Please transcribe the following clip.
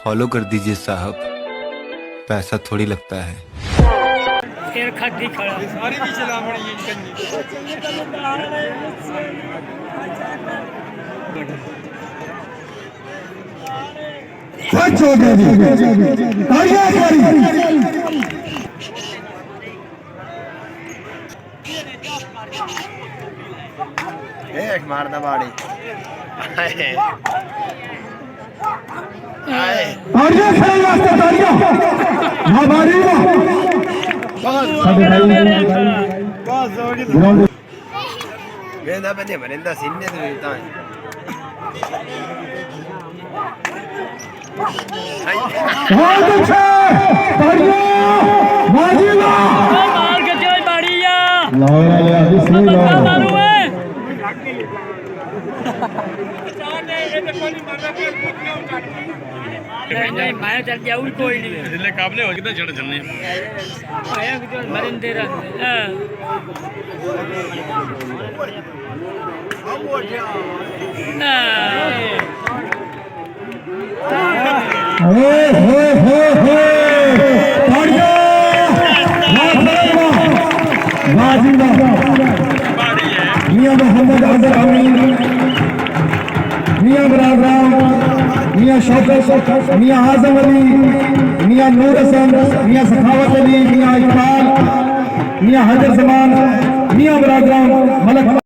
Follow कर दीजिए साहब, पैसा थोड़ी लगता है। फिर खड्डी खड़ा सारी भी चला मड़ी एक मारदा बाड़ी ताड़ियां खेल वास्ते ताड़ियां हमारी वेंदा बने मरिंदा सिन्ने तो वेंदा बहुत अच्छा ताड़ियां माजीला मार के चल बाड़िया ला ला बिस्मिल्लाह मारू है नहीं मैं चल जाऊँ कोई नहीं जिले काबले हो कितना चढ़ चलने आया कि मरिंदे रहते हो ताड़ियां माजीला मियां मोहम्मद अजहर अमीन मियां बरादराम मियां शौकत मियां आजम अली मियां नूर हसन मियां सखावत अली मियां इकबाल मियां हजर जमान मियां बरादराम मलक